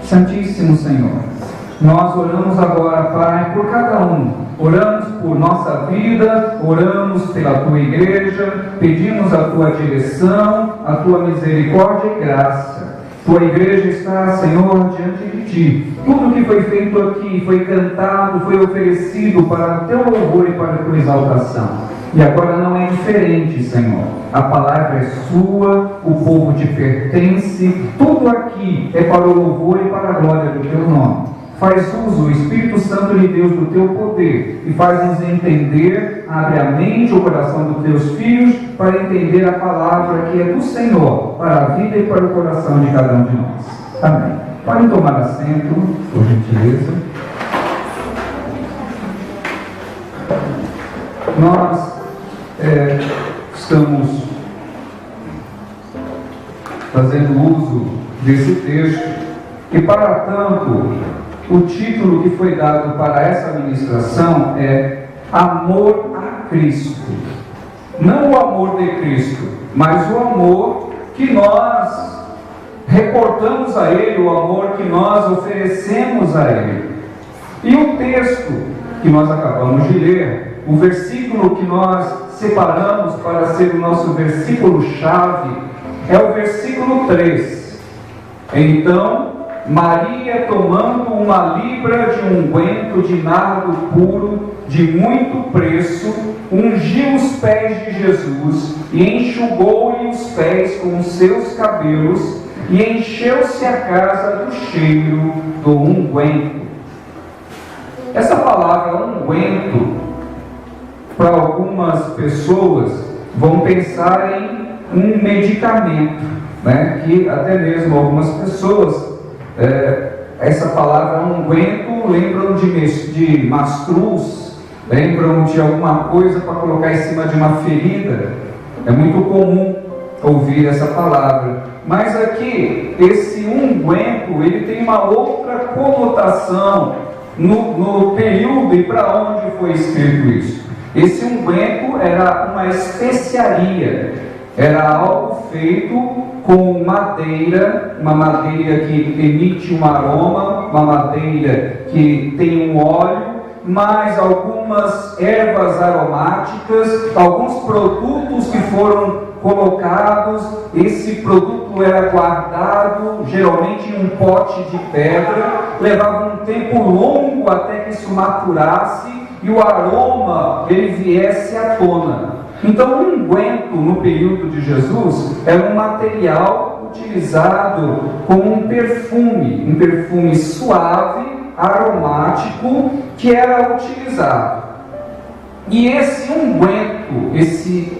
Santíssimo Senhor, nós oramos agora, Pai, por cada um. Oramos por nossa vida, oramos pela Tua igreja, pedimos a Tua direção, a Tua misericórdia e graça. Tua igreja está, Senhor, diante de Ti. Tudo que foi feito aqui, foi cantado, foi oferecido para o Teu louvor e para a Tua exaltação. E agora não é diferente, Senhor. A palavra é Sua, o povo te pertence, tudo aqui é para o louvor e para a glória do Teu nome. Faz uso, o Espírito Santo de Deus, do Teu poder e faz-nos entender, abre a mente, o coração dos Teus filhos, para entender a palavra que é do Senhor, para a vida e para o coração de cada um de nós. Amém. Podem tomar assento, por gentileza. Nós estamos fazendo uso desse texto e, para tanto, o título que foi dado para essa ministração é Amor a Cristo. Não o amor de Cristo, mas o amor que nós reportamos a Ele, o amor que nós oferecemos a Ele. E o texto que nós acabamos de ler, o versículo que nós separamos para ser o nosso versículo-chave, é o versículo 3. Então, Maria, tomando uma libra de unguento de nardo puro, de muito preço, ungiu os pés de Jesus e enxugou-lhe os pés com os seus cabelos, e encheu-se a casa do cheiro do unguento. Essa palavra unguento, para algumas pessoas, vão pensar em um medicamento, né? Que até mesmo algumas pessoas, essa palavra unguento, lembram de mastruz, lembram de alguma coisa para colocar em cima de uma ferida. É muito comum ouvir essa palavra. Mas aqui, esse unguento, ele tem uma outra conotação no período e para onde foi escrito isso. Esse unguento era uma especiaria, era algo feito com madeira, uma madeira que emite um aroma, uma madeira que tem um óleo, mais algumas ervas aromáticas, alguns produtos que foram colocados. Esse produto era guardado geralmente em um pote de pedra, levava um tempo longo até que isso maturasse e o aroma ele viesse à tona. Então o unguento no período de Jesus era um material utilizado como um perfume suave, aromático, que era utilizado. E esse unguento, esse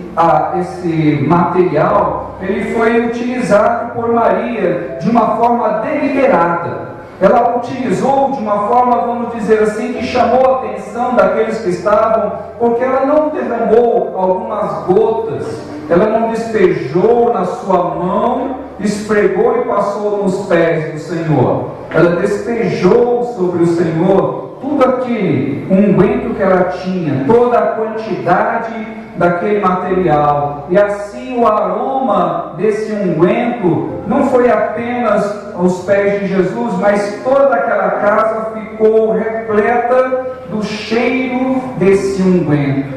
material, ele foi utilizado por Maria de uma forma deliberada. Ela utilizou de uma forma, vamos dizer assim, que chamou a atenção daqueles que estavam, porque ela não derramou algumas gotas, ela não despejou na sua mão, esfregou e passou nos pés do Senhor. Ela despejou sobre o Senhor tudo aquele unguento que ela tinha, toda a quantidade daquele material. E assim o aroma desse unguento não foi apenas aos pés de Jesus, mas toda aquela casa ficou repleta do cheiro desse unguento.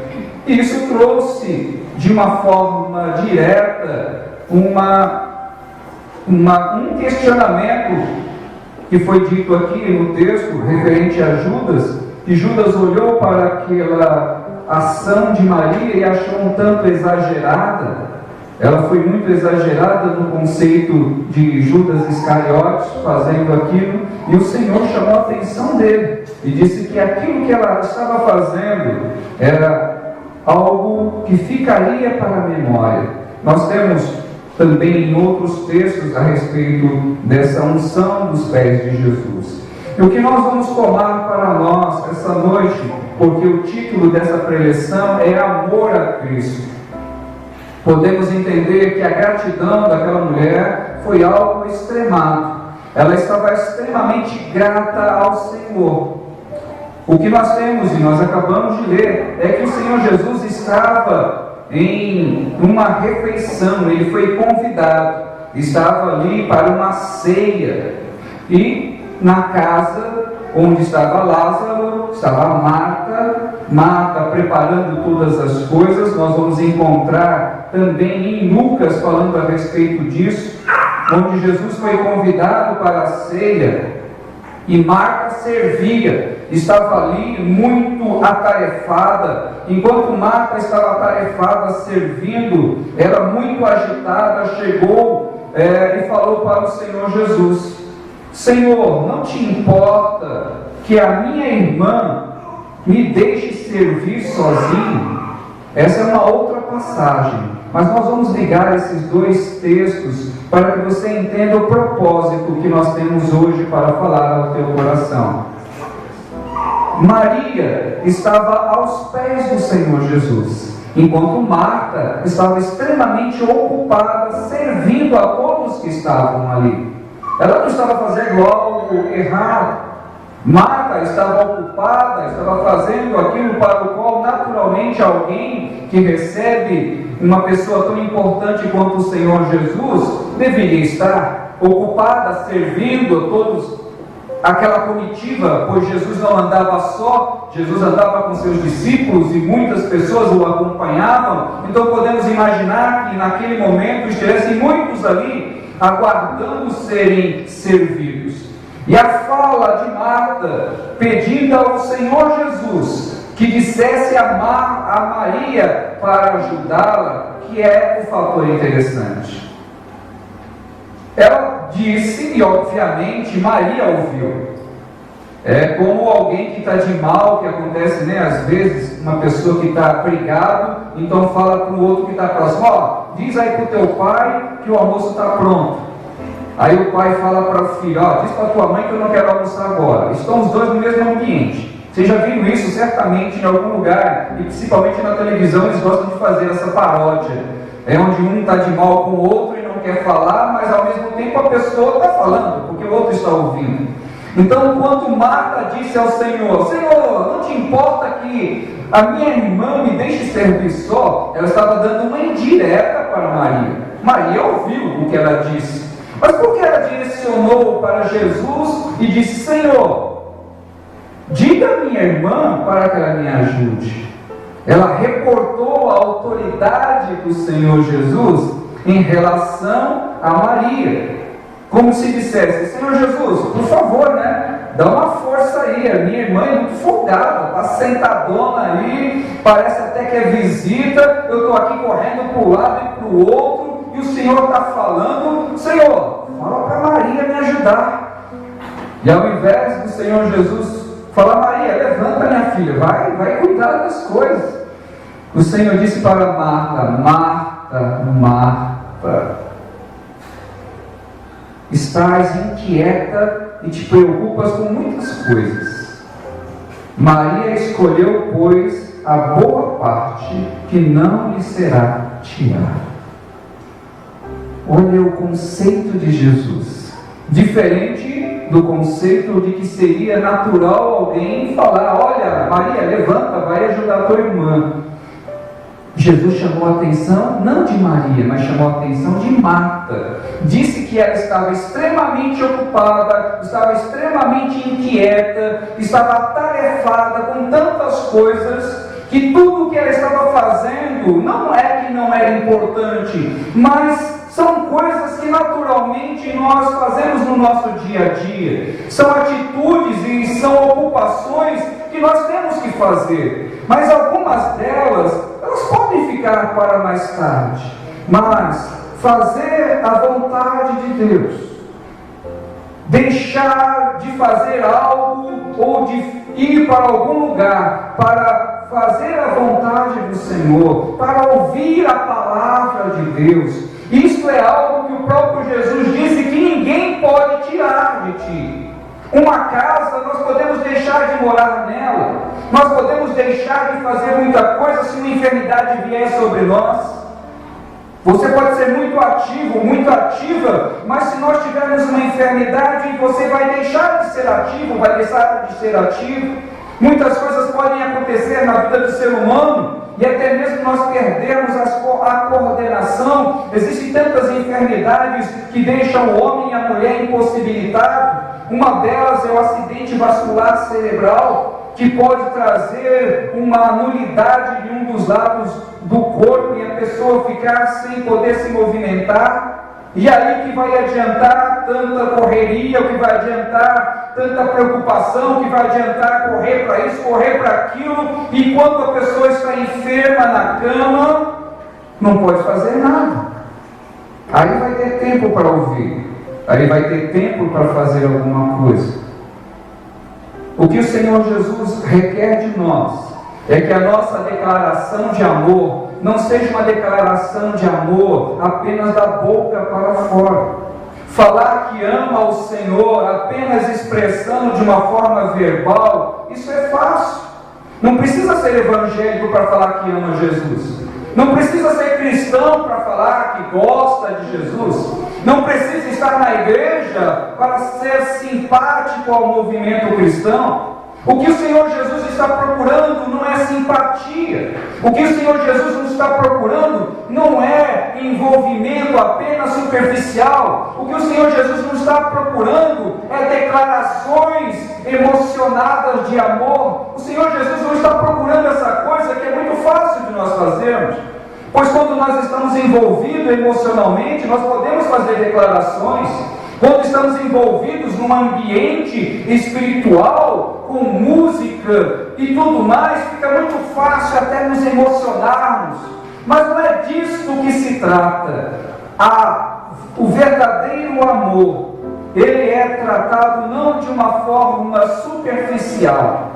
Isso trouxe de uma forma direta um questionamento que foi dito aqui no texto referente a Judas, que Judas olhou para aquela ação de Maria e achou um tanto exagerada. Ela foi muito exagerada no conceito de Judas Iscariotes fazendo aquilo, e o Senhor chamou a atenção dele e disse que aquilo que ela estava fazendo era algo que ficaria para a memória. Nós temos também em outros textos a respeito dessa unção dos pés de Jesus. E o que nós vamos tomar para nós essa noite, porque o título dessa preleção é Amor a Cristo. Podemos entender que a gratidão daquela mulher foi algo extremado. Ela estava extremamente grata ao Senhor. O que nós temos, e nós acabamos de ler, é que o Senhor Jesus estava em uma refeição, ele foi convidado, estava ali para uma ceia, e na casa onde estava Lázaro, estava Marta preparando todas as coisas. Nós vamos encontrar também em Lucas falando a respeito disso, onde Jesus foi convidado para a ceia e Marta servia, estava ali muito atarefada. Enquanto Marta estava atarefada servindo, era muito agitada, chegou e falou para o Senhor Jesus: Senhor, não te importa que a minha irmã me deixe servir sozinho? Essa é uma outra passagem, mas nós vamos ligar esses dois textos para que você entenda o propósito que nós temos hoje para falar ao teu coração. Maria estava aos pés do Senhor Jesus, enquanto Marta estava extremamente ocupada servindo a todos que estavam ali. Ela não estava fazendo algo errado. Marta estava ocupada, estava fazendo aquilo para o qual naturalmente alguém que recebe uma pessoa tão importante quanto o Senhor Jesus deveria estar ocupada, servindo a todos, aquela comitiva, pois Jesus não andava só, Jesus andava com seus discípulos e muitas pessoas o acompanhavam. Então podemos imaginar que naquele momento estivessem muitos ali aguardando serem servidos. E a fala de Marta, pedindo ao Senhor Jesus que dissesse a Maria para ajudá-la, que é o fator interessante. Ela disse, e obviamente Maria ouviu. É como alguém que está de mal, que acontece, né? Às vezes, uma pessoa que está brigado, então fala para o outro que está próximo: ó, diz aí para o teu pai que o almoço está pronto. Aí o pai fala para o filho: ó, diz para a tua mãe que eu não quero almoçar agora. Estão os dois no mesmo ambiente. Vocês já viram isso certamente em algum lugar, e principalmente na televisão eles gostam de fazer essa paródia. É onde um está de mal com o outro e não quer falar, mas ao mesmo tempo a pessoa está falando, porque o outro está ouvindo. Então, quando Marta disse ao Senhor: Senhor, não te importa que a minha irmã me deixe servir só? Ela estava dando uma indireta para Maria. Maria ouviu o que ela disse. Mas por que ela direcionou para Jesus e disse: Senhor, diga à minha irmã para que ela me ajude? Ela reportou a autoridade do Senhor Jesus em relação a Maria, como se dissesse: Senhor Jesus, por favor, né? Dá uma força aí, a minha irmã é muito folgada, está sentadona aí, parece até que é visita, eu estou aqui correndo para um lado e para o outro, e o Senhor está falando: Senhor, fala para Maria me ajudar. E ao invés do Senhor Jesus falar: Maria, levanta minha filha, vai cuidar das coisas, o Senhor disse para Marta: Marta, Marta, estás inquieta e te preocupas com muitas coisas. Maria escolheu, pois, a boa parte, que não lhe será tirada. Olha o conceito de Jesus, diferente do conceito de que seria natural alguém falar: olha, Maria, levanta, vai ajudar a tua irmã. Jesus chamou a atenção não de Maria, mas chamou a atenção de Marta. Disse que ela estava extremamente ocupada, estava extremamente inquieta, estava atarefada com tantas coisas, que tudo o que ela estava fazendo não é que não era importante, mas são coisas que naturalmente nós fazemos no nosso dia a dia. São atitudes e são ocupações que nós temos que fazer. Mas algumas delas, elas podem ficar para mais tarde. Mas fazer a vontade de Deus, deixar de fazer algo ou de ir para algum lugar para fazer a vontade do Senhor, para ouvir a palavra de Deus, isto é algo que o próprio Jesus disse que ninguém pode tirar de ti. Uma casa, nós podemos deixar de morar nela, nós podemos deixar de fazer muita coisa se uma enfermidade vier sobre nós. Você pode ser muito ativo, muito ativa, mas se nós tivermos uma enfermidade, você vai deixar de ser ativo, vai deixar de ser ativo. Muitas coisas podem acontecer na vida do ser humano, e até mesmo nós perdermos a coordenação. Existem tantas enfermidades que deixam o homem e a mulher impossibilitados. Uma delas é o acidente vascular cerebral, que pode trazer uma nulidade de um dos lados do corpo e a pessoa ficar sem poder se movimentar. E aí que vai adiantar tanta correria, o que vai adiantar tanta preocupação, o que vai adiantar correr para isso, correr para aquilo, e quando a pessoa está enferma na cama, não pode fazer nada. Aí vai ter tempo para ouvir, aí vai ter tempo para fazer alguma coisa. O que o Senhor Jesus requer de nós é que a nossa declaração de amor não seja uma declaração de amor apenas da boca para fora. Falar que ama o Senhor apenas expressando de uma forma verbal, isso é fácil. Não precisa ser evangélico para falar que ama Jesus. Não precisa ser cristão para falar que gosta de Jesus. Não precisa estar na igreja para ser simpático ao movimento cristão. O que o Senhor Jesus está procurando não é simpatia. O que o Senhor Jesus não está procurando não é envolvimento apenas superficial. O que o Senhor Jesus não está procurando é declarações emocionadas de amor. O Senhor Jesus não está procurando essa coisa que é muito fácil de nós fazermos. Pois quando nós estamos envolvidos emocionalmente, nós podemos fazer declarações. Quando estamos envolvidos num ambiente espiritual, com música e tudo mais, fica muito fácil até nos emocionarmos. Mas não é disso que se trata. O verdadeiro amor, ele é tratado não de uma forma superficial.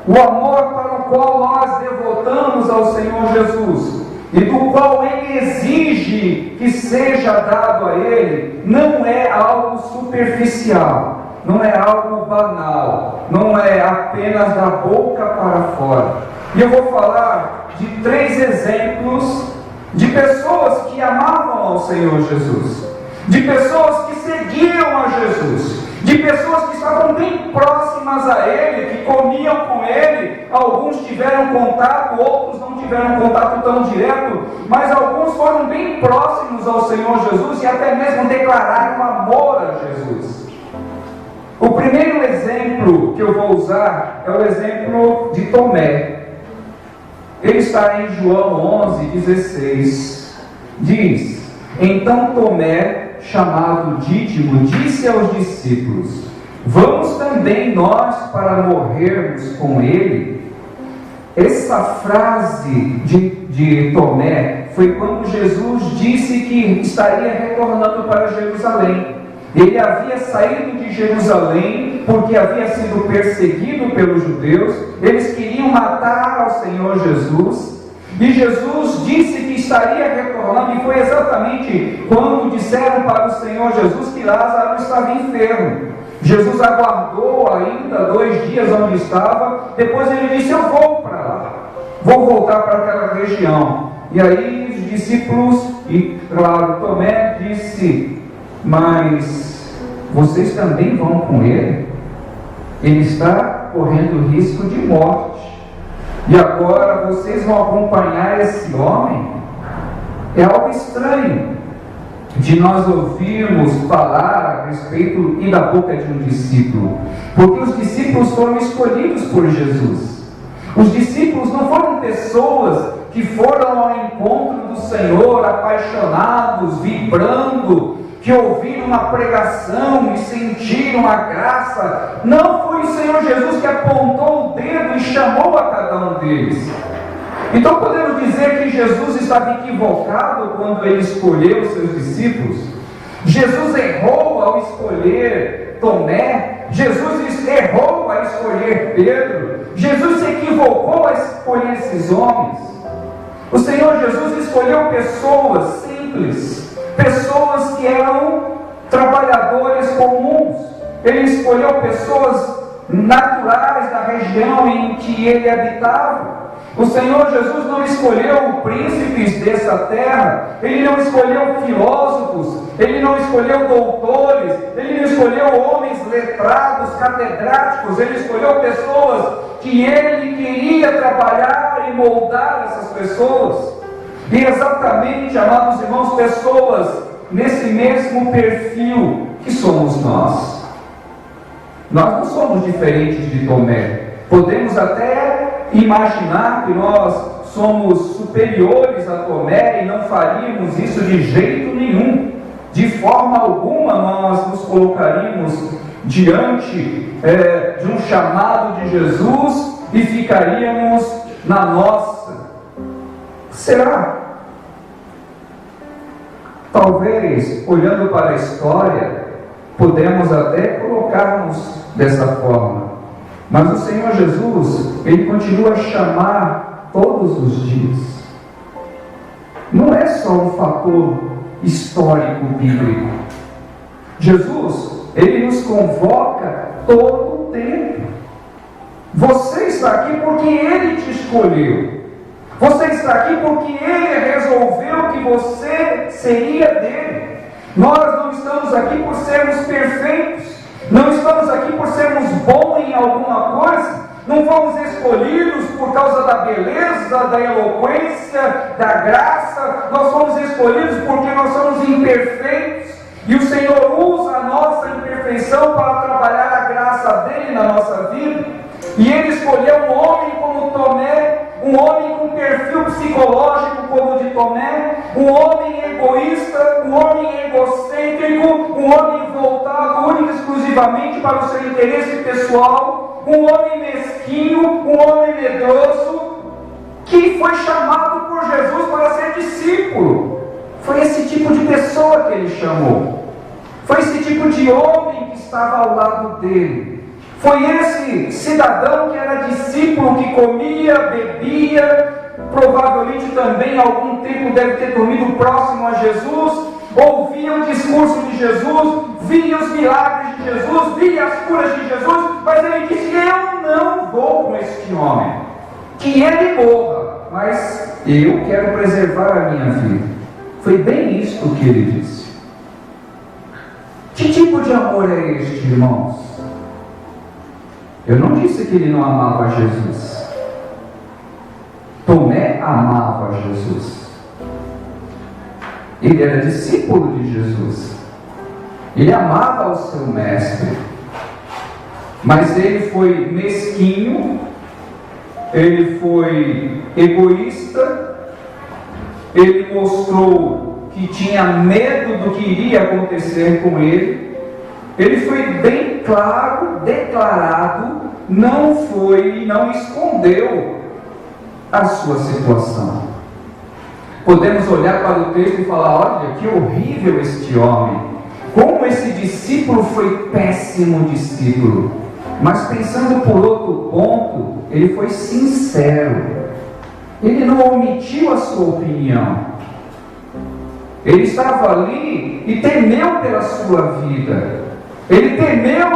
O amor para o qual nós devotamos ao Senhor Jesus, e do qual Ele exige que seja dado a Ele, não é algo superficial, não é algo banal, não é apenas da boca para fora. E eu vou falar de 3 exemplos de pessoas que amavam ao Senhor Jesus, de pessoas que seguiam a Jesus, de pessoas que estavam bem próximas a Ele, que comiam com Ele. Alguns tiveram contato, outros não tiveram contato tão direto, mas alguns foram bem próximos ao Senhor Jesus e até mesmo declararam amor a Jesus. O primeiro exemplo que eu vou usar é o exemplo de Tomé. Ele está em João 11:16. Diz: então Tomé, chamado Dídimo, disse aos discípulos: vamos também nós para morrermos com ele? Essa frase de Tomé foi quando Jesus disse que estaria retornando para Jerusalém. Ele havia saído de Jerusalém porque havia sido perseguido pelos judeus. Eles queriam matar ao Senhor Jesus. E Jesus disse que estaria retornando, e foi exatamente quando disseram para o Senhor Jesus que Lázaro estava enfermo. Jesus aguardou ainda 2 dias onde estava, depois ele disse: eu vou para lá, vou voltar para aquela região. E aí os discípulos, e claro, Tomé disse: mas vocês também vão com ele? Ele está correndo risco de morte. E agora vocês vão acompanhar esse homem? É algo estranho de nós ouvirmos falar a respeito e da boca de um discípulo, porque os discípulos foram escolhidos por Jesus. Os discípulos não foram pessoas que foram ao encontro do Senhor apaixonados, vibrando, que ouviram uma pregação e sentiram a graça. Não foi o Senhor Jesus que apontou o dedo e chamou a cada um deles. Então podemos dizer que Jesus estava equivocado quando ele escolheu os seus discípulos? Jesus errou ao escolher Tomé? Jesus errou ao escolher Pedro? Jesus se equivocou ao escolher esses homens? O Senhor Jesus escolheu pessoas simples, pessoas que eram trabalhadores comuns. Ele escolheu pessoas naturais da região em que ele habitava. O Senhor Jesus não escolheu príncipes dessa terra, Ele não escolheu filósofos, Ele não escolheu doutores, Ele não escolheu homens letrados, catedráticos. Ele escolheu pessoas que Ele queria trabalhar e moldar essas pessoas. E exatamente, amados irmãos, pessoas nesse mesmo perfil que somos nós. Nós não somos diferentes de Tomé. Podemos até imaginar que nós somos superiores a Tomé e não faríamos isso de jeito nenhum. De forma alguma nós nos colocaríamos diante de um chamado de Jesus e ficaríamos na nossa. Será? Talvez, olhando para a história, podemos até colocar-nos dessa forma. Mas o Senhor Jesus, Ele continua a chamar todos os dias. Não é só um fator histórico bíblico. Jesus, Ele nos convoca todo o tempo. Você está aqui porque Ele te escolheu. Você está aqui porque Ele resolveu que você seria dele. Nós não estamos aqui por sermos perfeitos. Não estamos aqui por sermos bons em alguma coisa. Não fomos escolhidos por causa da beleza, da eloquência, da graça. Nós fomos escolhidos porque nós somos imperfeitos. E o Senhor usa a nossa imperfeição para trabalhar a graça dele na nossa vida. E Ele escolheu um homem como Tomé, um homem com perfil psicológico como o de Tomé, um homem egoísta, um homem egocêntrico, um homem voltado única e exclusivamente para o seu interesse pessoal, um homem mesquinho, um homem medroso, que foi chamado por Jesus para ser discípulo. Foi esse tipo de pessoa que Ele chamou. Foi esse tipo de homem que estava ao lado dele. Foi esse cidadão que era discípulo, que comia, bebia, provavelmente também há algum tempo deve ter dormido próximo a Jesus, ouvia o discurso de Jesus, via os milagres de Jesus, via as curas de Jesus, mas ele disse: eu não vou com este homem, que ele morra, mas eu quero preservar a minha vida. Foi bem isto que ele disse. Que tipo de amor é este, irmãos? Eu não disse que ele não amava Jesus. Tomé amava Jesus. Ele era discípulo de Jesus. Ele amava o seu mestre. Mas ele foi mesquinho, ele foi egoísta, ele mostrou que tinha medo do que iria acontecer com ele. Ele foi bem claro, declarado, não escondeu a sua situação. Podemos olhar para o texto e falar: olha, que horrível este homem, como esse discípulo foi péssimo discípulo. Mas pensando por outro ponto, ele foi sincero, ele não omitiu a sua opinião, ele estava ali e temeu pela sua vida. Ele temeu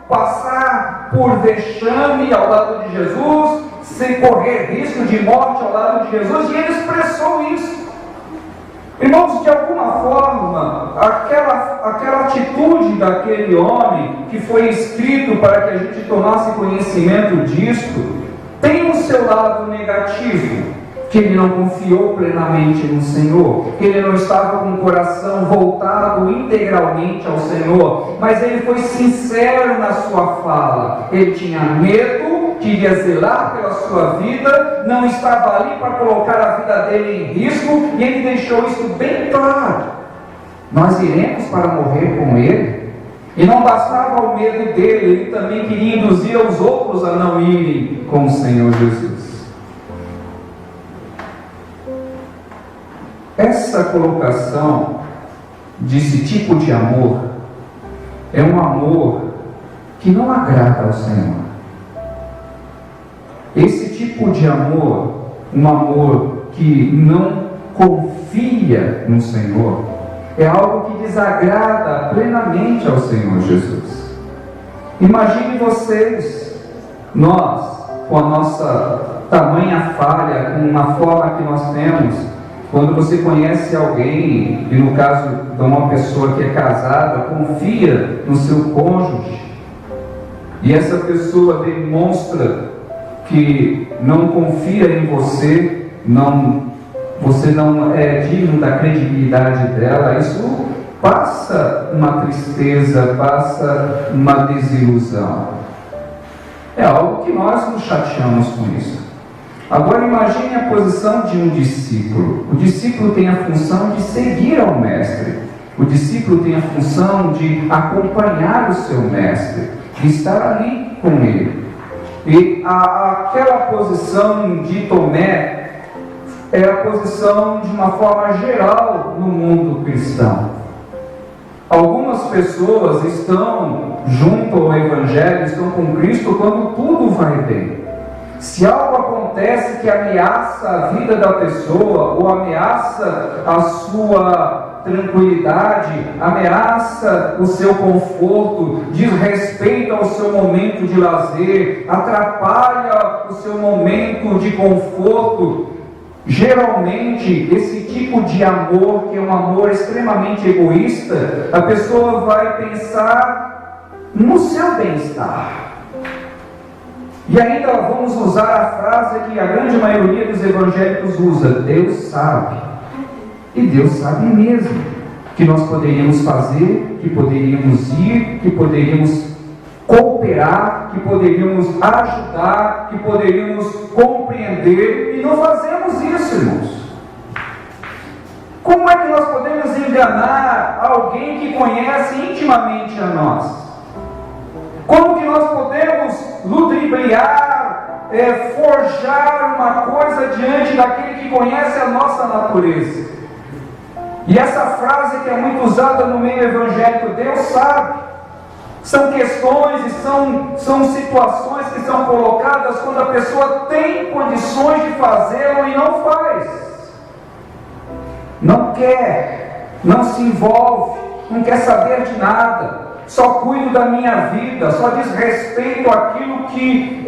passar por vexame ao lado de Jesus, sem correr risco de morte ao lado de Jesus, e ele expressou isso. Irmãos, de alguma forma, aquela atitude daquele homem que foi escrito para que a gente tomasse conhecimento disto, tem o seu lado negativo, que ele não confiou plenamente no Senhor, que ele não estava com o coração voltado integralmente ao Senhor, mas ele foi sincero na sua fala. Ele tinha medo, queria zelar pela sua vida, não estava ali para colocar a vida dele em risco, e ele deixou isso bem claro: nós iremos para morrer com ele. E não bastava o medo dele, ele também queria induzir os outros a não irem com o Senhor Jesus. Essa colocação desse tipo de amor é um amor que não agrada ao Senhor. Esse tipo de amor, um amor que não confia no Senhor, é algo que desagrada plenamente ao Senhor Jesus. Imagine vocês, nós, com a nossa tamanha falha, com uma forma que nós temos. Quando você conhece alguém, e no caso de uma pessoa que é casada, confia no seu cônjuge, e essa pessoa demonstra que não confia em você, você não é digno da credibilidade dela, isso passa uma tristeza, passa uma desilusão. É algo que nós nos chateamos com isso. Agora imagine a posição de um discípulo. O discípulo tem a função de seguir ao mestre. O discípulo tem a função de acompanhar o seu mestre, de estar ali com ele. E aquela posição de Tomé é a posição de uma forma geral no mundo cristão. Algumas pessoas estão junto ao Evangelho, estão com Cristo quando tudo vai bem. Se algo acontece que ameaça a vida da pessoa, ou ameaça a sua tranquilidade, ameaça o seu conforto, diz respeito ao seu momento de lazer, atrapalha o seu momento de conforto, geralmente esse tipo de amor, que é um amor extremamente egoísta, a pessoa vai pensar no seu bem-estar. E ainda vamos usar a frase que a grande maioria dos evangélicos usa: Deus sabe. E Deus sabe mesmo que nós poderíamos fazer, que poderíamos ir, que poderíamos cooperar, que poderíamos ajudar, que poderíamos compreender, e não fazemos isso, irmãos. Como é que nós podemos enganar alguém que conhece intimamente a nós? Como que nós podemos ludibriar, forjar uma coisa diante daquele que conhece a nossa natureza? E essa frase que é muito usada no meio evangélico, Deus sabe, são questões e são situações que são colocadas quando a pessoa tem condições de fazê-lo e não faz. Não quer, não se envolve, não quer saber de nada. Só cuido da minha vida, só diz respeito àquilo que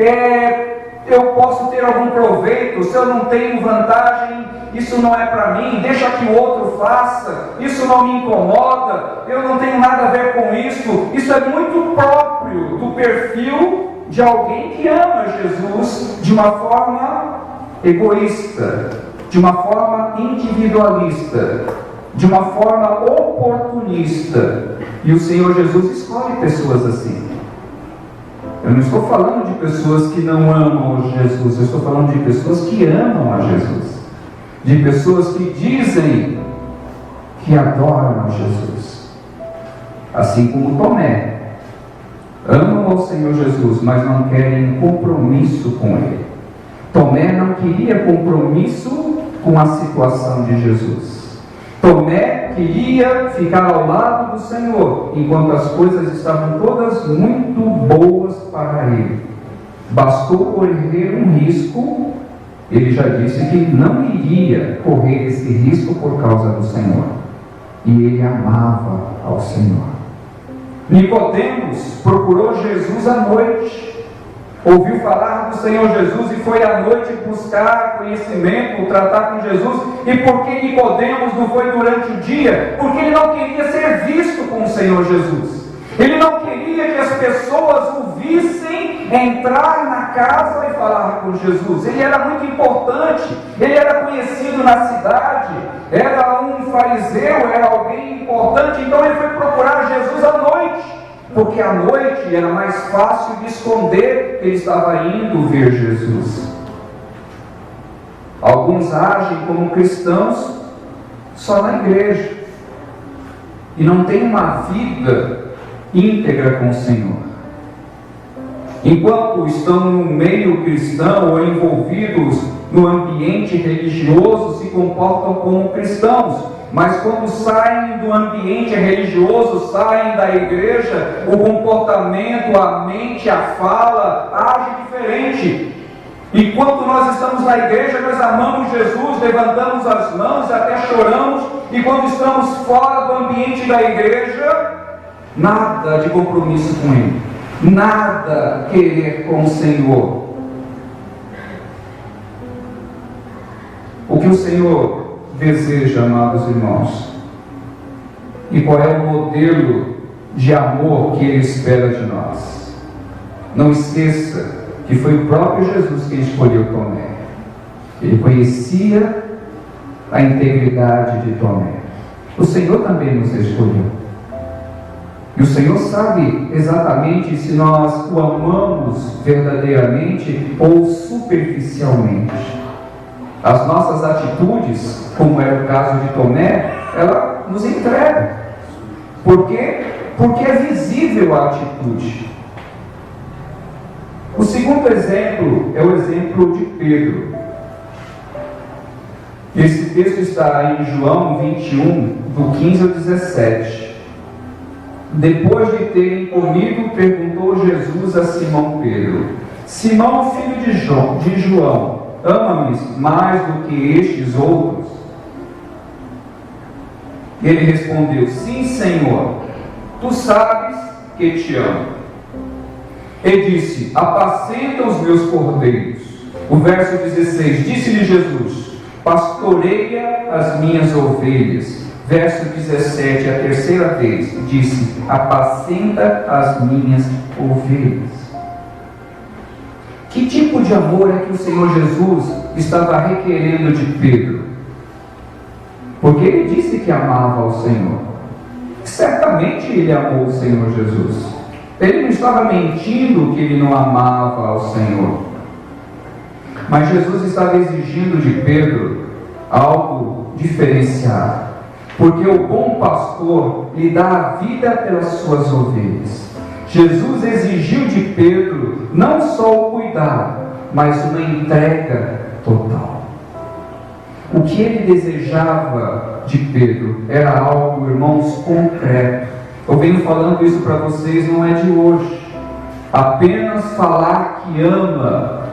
eu posso ter algum proveito. Se eu não tenho vantagem, isso não é para mim, deixa que o outro faça, isso não me incomoda, eu não tenho nada a ver com isso. Isso é muito próprio do perfil de alguém que ama Jesus de uma forma egoísta, de uma forma individualista, de uma forma oportunista. E o Senhor Jesus escolhe pessoas assim. Eu não estou falando de pessoas que não amam Jesus, eu estou falando de pessoas que amam a Jesus, de pessoas que dizem que adoram a Jesus, assim como Tomé. Amam ao Senhor Jesus, mas não querem compromisso com Ele. Tomé não queria compromisso com a situação de Jesus. Tomé queria ficar ao lado do Senhor, enquanto as coisas estavam todas muito boas para ele. Bastou correr um risco, ele já disse que não iria correr esse risco por causa do Senhor. E ele amava ao Senhor. Nicodemos procurou Jesus à noite. Ouviu falar do Senhor Jesus e foi à noite buscar conhecimento, tratar com Jesus. E por que Nicodemos não foi durante o dia? Porque ele não queria ser visto com o Senhor Jesus. Ele não queria que as pessoas o vissem entrar na casa e falar com Jesus. Ele era muito importante, ele era conhecido na cidade, era um fariseu, era alguém importante. Então ele foi procurar Jesus à noite, porque à noite era mais fácil de esconder que ele estava indo ver Jesus. Alguns agem como cristãos só na igreja e não têm uma vida íntegra com o Senhor. Enquanto estão no meio cristão ou envolvidos no ambiente religioso, se comportam como cristãos. Mas quando saem do ambiente religioso, saem da igreja, o comportamento, a mente, a fala, age diferente. Enquanto nós estamos na igreja, nós amamos Jesus, levantamos as mãos, até choramos. E quando estamos fora do ambiente da igreja, nada de compromisso com Ele, nada querer com o Senhor. O que o Senhor deseja, amados irmãos, e qual é o modelo de amor que Ele espera de nós? Não esqueça que foi o próprio Jesus quem escolheu Tomé. Ele conhecia a integridade de Tomé. O Senhor também nos escolheu. E o Senhor sabe exatamente se nós o amamos verdadeiramente ou superficialmente. As nossas atitudes, como era o caso de Tomé, ela nos entrega. Por quê? Porque é visível a atitude. O segundo exemplo é o exemplo de Pedro. Esse texto está em João 21, do 15 ao 17. Depois de terem comido, perguntou Jesus a Simão Pedro: Simão, filho de João, ama-me mais do que estes outros? Ele respondeu: Sim, Senhor, tu sabes que te amo. E disse: Apacenta os meus cordeiros. O verso 16, disse-lhe Jesus: Pastoreia as minhas ovelhas. Verso 17, a terceira vez, disse: Apacenta as minhas ovelhas. Que tipo de amor é que o Senhor Jesus estava requerendo de Pedro? Porque ele disse que amava ao Senhor. Certamente ele amou o Senhor Jesus. Ele não estava mentindo que ele não amava ao Senhor. Mas Jesus estava exigindo de Pedro algo diferenciado. Porque o bom pastor lhe dá a vida pelas suas ovelhas. Jesus exigiu de Pedro não só o cuidado, mas uma entrega total. O que ele desejava de Pedro era algo, irmãos, concreto. Eu venho falando isso para vocês, não é de hoje. Apenas falar que ama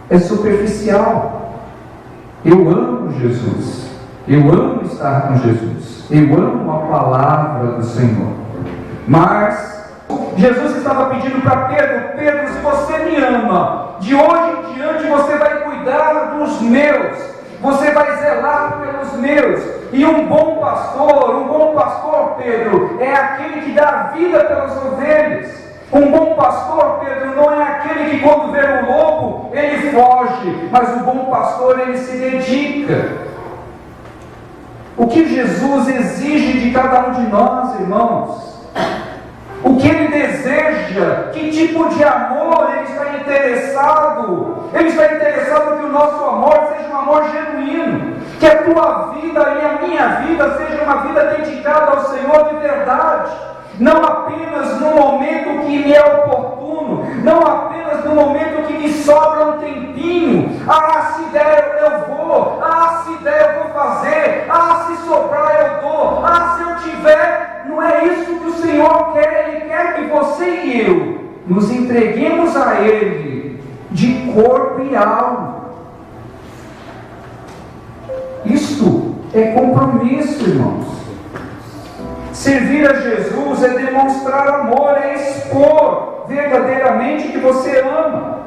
é superficial. Eu amo Jesus. Eu amo estar com Jesus. Eu amo a palavra do Senhor. Mas Jesus estava pedindo para Pedro: Pedro, se você me ama, de hoje em diante você vai cuidar dos meus, você vai zelar pelos meus. E um bom pastor, Pedro, é aquele que dá a vida pelas ovelhas. Um bom pastor, Pedro, não é aquele que quando vê o lobo, ele foge, mas o bom pastor, ele se dedica. O que Jesus exige de cada um de nós, irmãos? O que Ele deseja? Que tipo de amor Ele está interessado? Ele está interessado que o nosso amor seja um amor genuíno, que a tua vida e a minha vida seja uma vida dedicada ao Senhor de verdade, não apenas no momento que me é oportuno, não apenas no momento que me sobra um tempinho. Se der eu vou, se der eu vou fazer, se sobrar eu dou, se eu tiver. Não é isso que o Senhor quer. Ele quer que você e eu nos entreguemos a Ele de corpo e alma. Isto é compromisso, irmãos. Servir a Jesus é demonstrar amor, é expor verdadeiramente que você ama.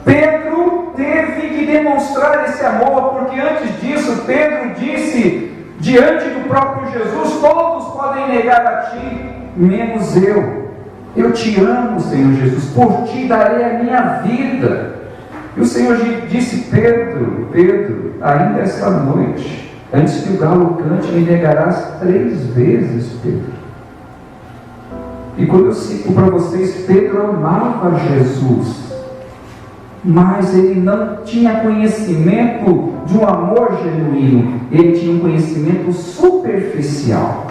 Pedro teve que demonstrar esse amor, porque antes disso Pedro disse diante do próprio Jesus: todos podem negar a ti, menos eu. Eu te amo, Senhor Jesus, por ti darei a minha vida. E o Senhor disse: Pedro, ainda esta noite, antes que o galo cante, me negarás 3 vezes, Pedro. E quando eu cito para vocês, Pedro amava Jesus, mas ele não tinha conhecimento de um amor genuíno. Ele tinha um conhecimento superficial.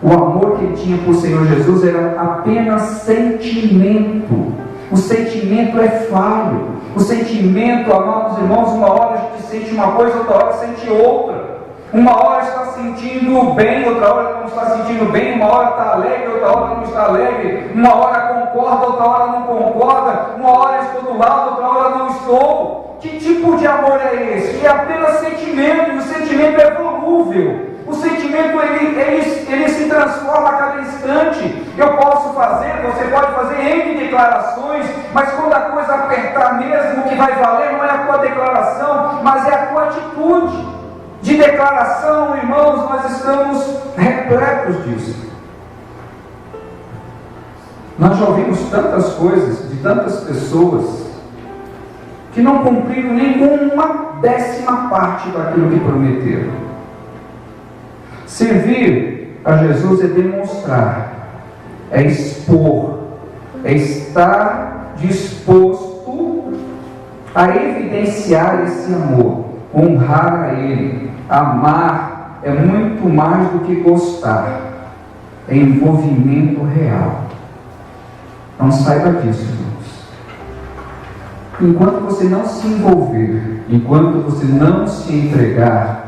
O amor que ele tinha por Senhor Jesus era apenas sentimento. O sentimento é falho. O sentimento, amados irmãos, uma hora a gente sente uma coisa, outra hora sente outra. Uma hora está sentindo bem, outra hora não está sentindo bem. Uma hora está alegre, outra hora não está alegre. Uma hora concorda, outra hora não concorda. Uma hora estou do lado, outra hora não estou. Que tipo de amor é esse? É apenas sentimento, e o sentimento é volúvel. O sentimento ele se transforma a cada instante. Eu posso fazer, você pode fazer N declarações, mas quando a coisa apertar mesmo, o que vai valer não é a tua declaração, mas é a tua atitude. De declaração, irmãos, nós estamos repletos disso. Nós já ouvimos tantas coisas de tantas pessoas que não cumpriram nenhuma 10ª parte daquilo que prometeram. Servir a Jesus é demonstrar, é expor, é estar disposto a evidenciar esse amor, honrar a Ele. Amar é muito mais do que gostar, é envolvimento real. Não saiba disso, irmãos. Enquanto você não se envolver, enquanto você não se entregar,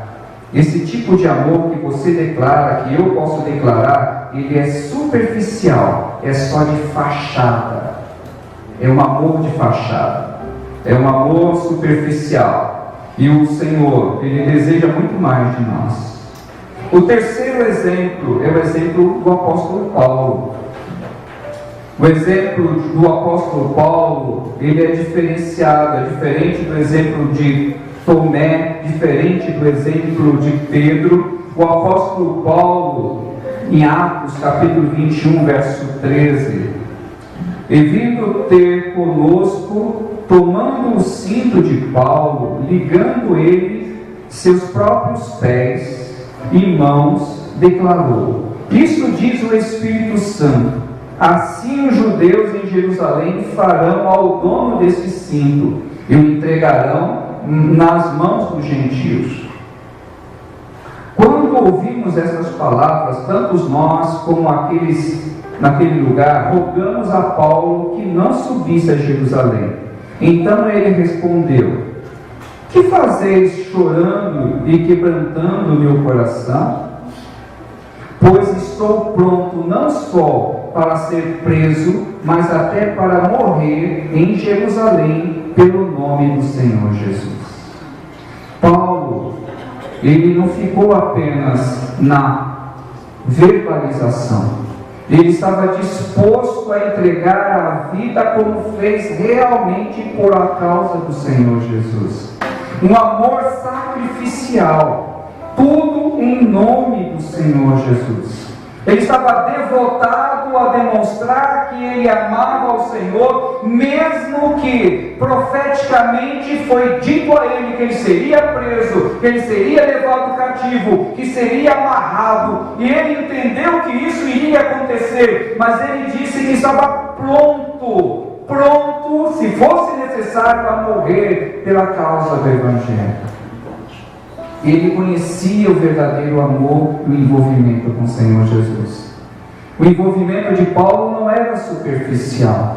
esse tipo de amor que você declara, que eu posso declarar, ele é superficial, é só de fachada. É um amor de fachada, é um amor superficial. E o Senhor, Ele deseja muito mais de nós. O terceiro exemplo é o exemplo do apóstolo Paulo. O exemplo do apóstolo Paulo, ele é diferenciado, é diferente do exemplo de Tomé, diferente do exemplo de Pedro. O apóstolo Paulo, em Atos capítulo 21, verso 13: e vindo ter conosco, tomando o cinto de Paulo, ligando ele seus próprios pés e mãos, declarou: isto diz o Espírito Santo, assim os judeus em Jerusalém farão ao dono desse cinto e o entregarão nas mãos dos gentios. Quando ouvimos essas palavras, tantos nós como aqueles naquele lugar, rogamos a Paulo que não subisse a Jerusalém. Então ele respondeu: que fazeis chorando e quebrantando o meu coração? Pois estou pronto não só para ser preso, mas até para morrer em Jerusalém pelo nome do Senhor Jesus. Paulo, ele não ficou apenas na verbalização. Ele estava disposto a entregar a vida como fez realmente por a causa do Senhor Jesus. Um amor sacrificial, tudo em nome do Senhor Jesus. Ele estava devotado a demonstrar que ele amava ao Senhor, mesmo que profeticamente foi dito a ele que ele seria preso, que ele seria levado cativo, que seria amarrado, e ele entendeu que isso iria acontecer, mas ele disse que estava pronto, se fosse necessário, a morrer pela causa do Evangelho. Ele conhecia o verdadeiro amor e o envolvimento com o Senhor Jesus. O envolvimento de Paulo não era superficial.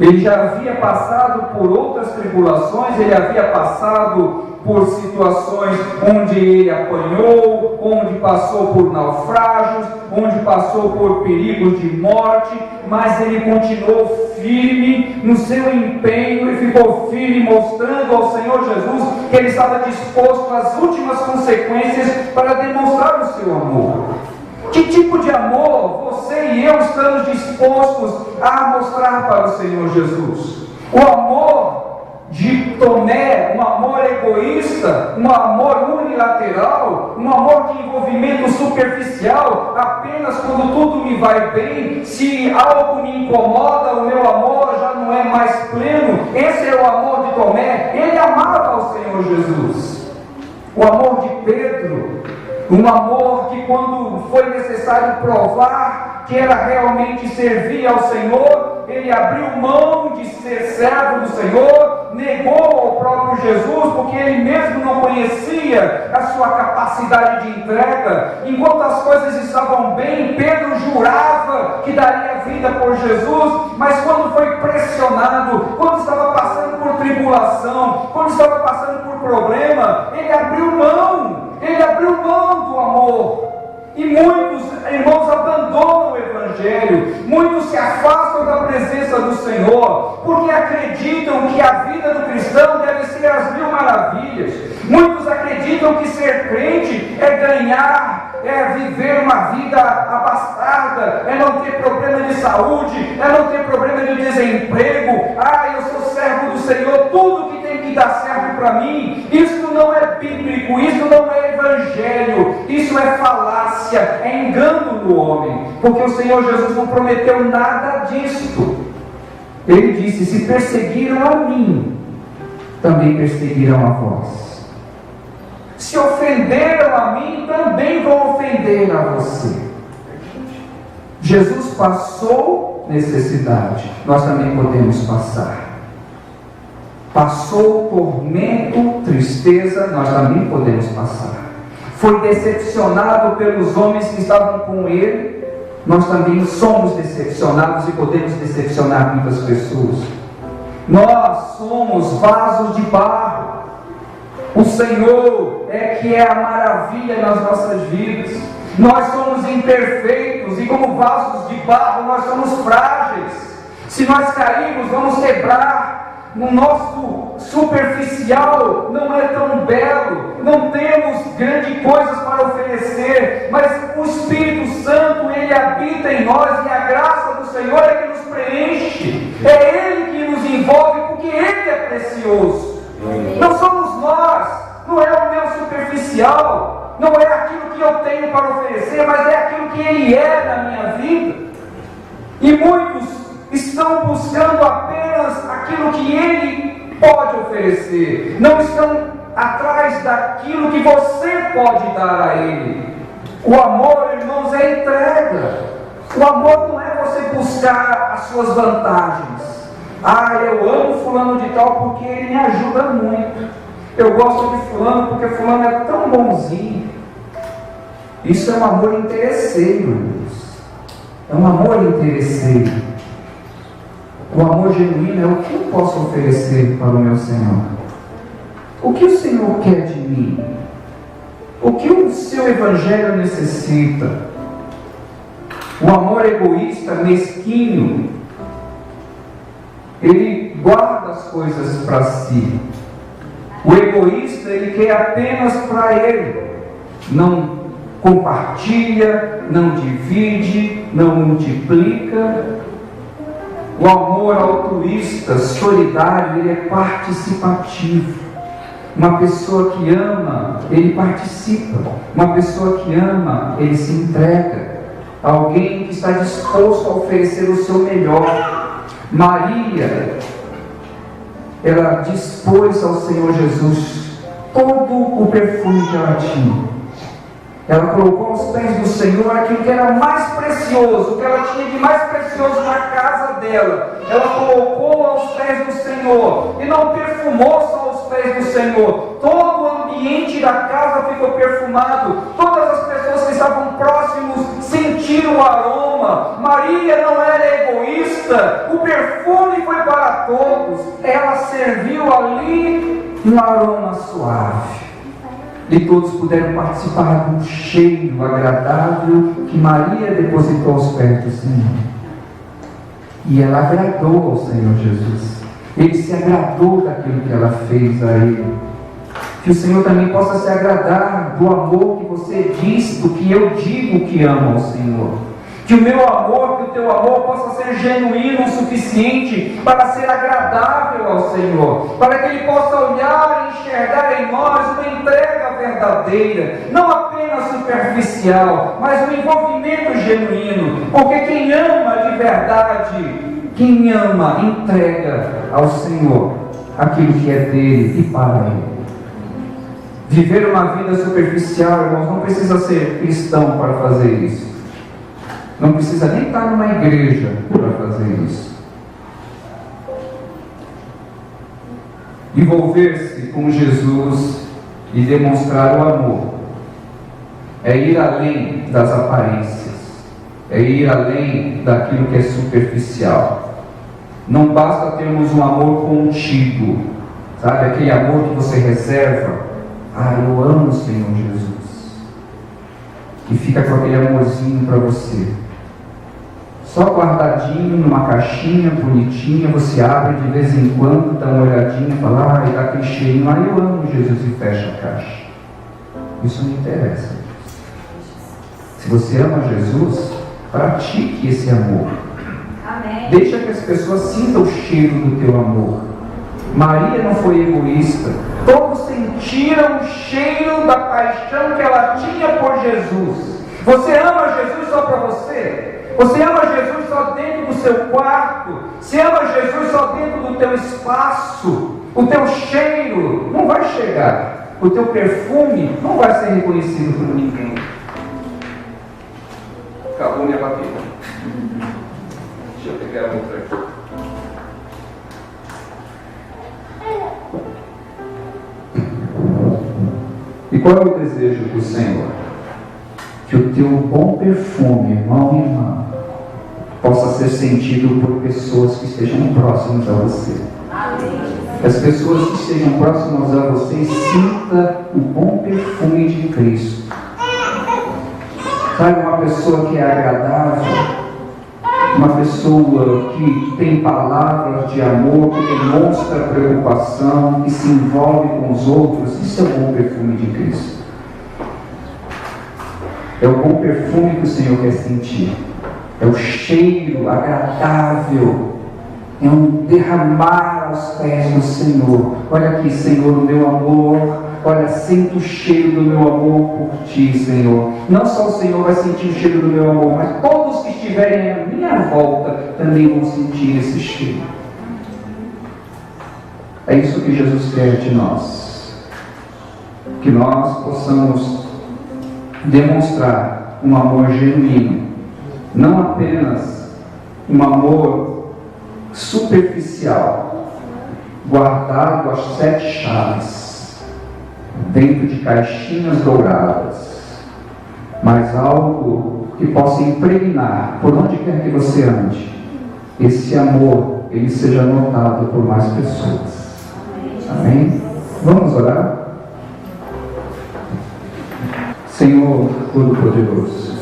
Ele já havia passado por outras tribulações, ele havia passado por situações onde ele apanhou, onde passou por naufrágios, onde passou por perigos de morte, mas ele continuou firme no seu empenho e ficou firme, mostrando ao Senhor Jesus que ele estava disposto às últimas consequências para demonstrar o seu amor. Que tipo de amor você e eu estamos dispostos a mostrar para o Senhor Jesus? O amor de Tomé, um amor egoísta, um amor unilateral, um amor de envolvimento superficial, apenas quando tudo me vai bem, se algo me incomoda, o meu amor já não é mais pleno. Esse é o amor de Tomé. Ele amava ao Senhor Jesus. O amor de Pedro, um amor que, quando foi necessário provar que era realmente servir ao Senhor, ele abriu mão de ser servo do Senhor, negou ao próprio Jesus, porque ele mesmo não conhecia a sua capacidade de entrega. Enquanto as coisas estavam bem, Pedro jurava que daria vida por Jesus, mas quando foi pressionado, quando estava passando por tribulação, quando estava passando por problema, ele abriu mão do amor. E muitos irmãos abandonam o Evangelho, muitos se afastam da presença do Senhor, porque acreditam que a vida do cristão deve ser as mil maravilhas. Muitos acreditam que ser crente é ganhar, é viver uma vida abastada, é não ter problema de saúde, é não ter problema de desemprego. Eu sou servo do Senhor, tudo que tem que dar certo para mim. Isso não é bíblico, isso não é evangelho, isso é falácia, é engano do homem, porque o Senhor Jesus não prometeu nada disto. Ele disse: se perseguiram a mim, também perseguirão a vós. Se ofenderam a mim, também vão ofender estender a você. Jesus passou necessidade, nós também podemos passar. Passou tormento, tristeza, nós também podemos passar. Foi decepcionado pelos homens que estavam com ele, nós também somos decepcionados e podemos decepcionar muitas pessoas. Nós somos vasos de barro. O Senhor é que é a maravilha nas nossas vidas. Nós somos imperfeitos e como vasos de barro nós somos frágeis. Se nós cairmos, vamos quebrar. O nosso superficial não é tão belo, não temos grandes coisas para oferecer, mas o Espírito Santo, Ele habita em nós e a graça do Senhor é que nos preenche, é Ele que nos envolve, porque Ele é precioso. Não somos nós, não é o meu superficial, não é aquilo que eu tenho para oferecer, mas é aquilo que Ele é na minha vida. E muitos estão buscando apenas aquilo que Ele pode oferecer, não estão atrás daquilo que você pode dar a Ele. O amor, irmãos, é entrega. O amor não é você buscar as suas vantagens. Eu amo fulano de tal porque ele me ajuda muito. Eu gosto de fulano porque fulano é tão bonzinho. Isso é um amor interesseiro, irmãos. É um amor interesseiro. O amor genuíno é o que eu posso oferecer para o meu Senhor. O que o Senhor quer de mim? O que o seu Evangelho necessita? O amor egoísta, mesquinho, ele guarda as coisas para si. O egoísta, ele quer apenas para ele. Não compartilha, não divide, não multiplica. O amor altruísta, solidário, ele é participativo. Uma pessoa que ama, ele participa. Uma pessoa que ama, ele se entrega. Alguém que está disposto a oferecer o seu melhor. Maria, ela dispôs ao Senhor Jesus todo o perfume que ela tinha. Ela colocou aos pés do Senhor aquilo que era mais precioso, o que ela tinha de mais precioso na casa dela. Ela colocou aos pés do Senhor e não perfumou só aos pés do Senhor. Todo o ambiente da casa ficou perfumado. Todas as pessoas que estavam próximos sentiram o aroma. Maria não era egoísta. O perfume foi para todos. Ela serviu ali um aroma suave. E todos puderam participar de um cheiro agradável que Maria depositou aos pés do Senhor. E ela agradou ao Senhor Jesus. Ele se agradou daquilo que ela fez a Ele. Que o Senhor também possa se agradar do amor que você diz, do que eu digo que amo ao Senhor. Que o meu amor, que o teu amor possa ser genuíno o suficiente para ser agradável ao Senhor, para que Ele possa olhar e enxergar em nós uma entrega verdadeira, não apenas superficial, mas um envolvimento genuíno, porque quem ama de verdade, quem ama, entrega ao Senhor aquilo que é dele e para Ele. Viver uma vida superficial, irmãos, não precisa ser cristão para fazer isso. Não precisa nem estar numa igreja para fazer isso. Envolver-se com Jesus e demonstrar o amor é ir além das aparências, é ir além daquilo que é superficial. Não basta termos um amor contido, sabe, aquele amor que você reserva. Eu amo o Senhor Jesus, e fica com aquele amorzinho para você, só guardadinho numa caixinha bonitinha, você abre de vez em quando, dá uma olhadinha, fala, e dá aquele cheirinho, eu amo Jesus, e fecha a caixa. Isso não interessa. Se você ama Jesus, pratique esse amor. Amém. Deixa que as pessoas sintam o cheiro do teu amor. Maria não foi egoísta. Todos sentiram o cheiro da paixão que ela tinha por Jesus. Você ama Jesus só para você? Você ama Jesus só dentro do seu quarto? Você ama Jesus só dentro do teu espaço? O teu cheiro não vai chegar. O teu perfume não vai ser reconhecido por ninguém. qual é o desejo do Senhor? Que o teu bom perfume, irmão e irmã, possa ser sentido por pessoas que estejam próximas a você. Que as pessoas que estejam próximas a você sintam o bom perfume de Cristo. Sabe, uma pessoa que é agradável, uma pessoa que tem palavras de amor, que demonstra preocupação, que se envolve com os outros, isso é o bom perfume de Cristo. É o bom perfume que o Senhor quer sentir. É o cheiro agradável. É um derramar aos pés do Senhor. Olha aqui, Senhor, o meu amor. Olha, sinto o cheiro do meu amor por Ti, Senhor. Não só o Senhor vai sentir o cheiro do meu amor, mas todos que estiverem à minha volta também vão sentir esse cheiro. É isso que Jesus quer de nós. Que nós possamos demonstrar um amor genuíno. Não apenas um amor superficial, guardado às 7 chaves, dentro de caixinhas douradas, mas algo que possa impregnar por onde quer que você ande. Esse amor, ele seja notado por mais pessoas. Amém? Vamos orar? Senhor Todo-Poderoso,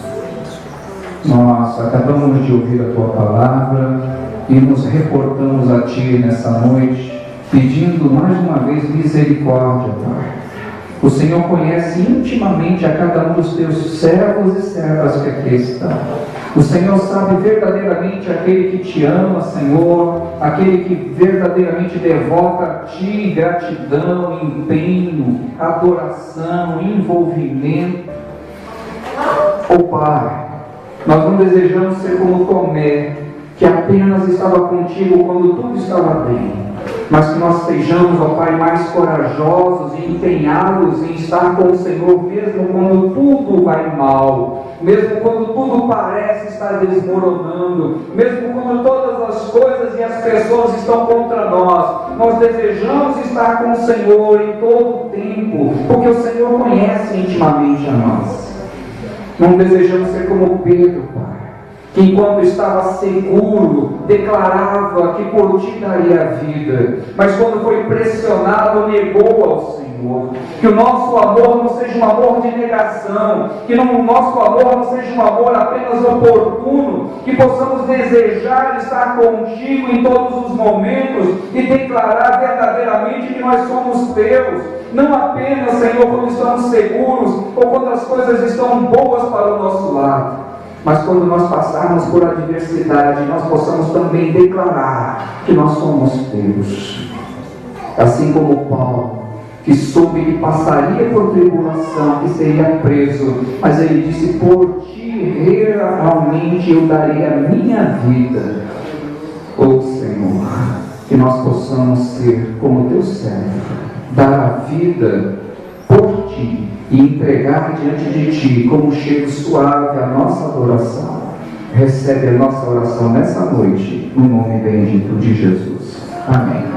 nós acabamos de ouvir a Tua palavra e nos reportamos a Ti nessa noite, pedindo mais uma vez misericórdia, Pai. O Senhor conhece intimamente a cada um dos Teus servos e servas que aqui estão. O Senhor sabe verdadeiramente aquele que Te ama, Senhor, aquele que verdadeiramente devota a Ti gratidão, empenho, adoração, envolvimento. Oh Pai, nós não desejamos ser como Tomé, que apenas estava contigo quando tudo estava bem, mas que nós sejamos, ó Pai, mais corajosos e empenhados em estar com o Senhor, mesmo quando tudo vai mal, mesmo quando tudo parece estar desmoronando, mesmo quando todas as coisas e as pessoas estão contra nós. Nós desejamos estar com o Senhor em todo o tempo, porque o Senhor conhece intimamente a nós. Não desejamos ser como Pedro, Pai, que enquanto estava seguro, declarava que por Ti daria a vida, mas quando foi pressionado, negou ao Senhor. Que o nosso amor não seja um amor de negação, que o nosso amor não seja um amor apenas oportuno, que possamos desejar estar contigo em todos os momentos e declarar verdadeiramente que nós somos Teus, não apenas, Senhor, quando estamos seguros ou quando as coisas estão boas para o nosso lado, mas quando nós passarmos por adversidade, nós possamos também declarar que nós somos Teus. Assim como Paulo, que soube que passaria por tribulação, que seria preso, mas ele disse: por Ti realmente eu darei a minha vida. Oh Senhor, que nós possamos ser como Teu servo, dar a vida por Ti e entregar diante de Ti como um cheiro suave a nossa adoração. Recebe a nossa oração nessa noite, no nome bendito de Jesus. Amém.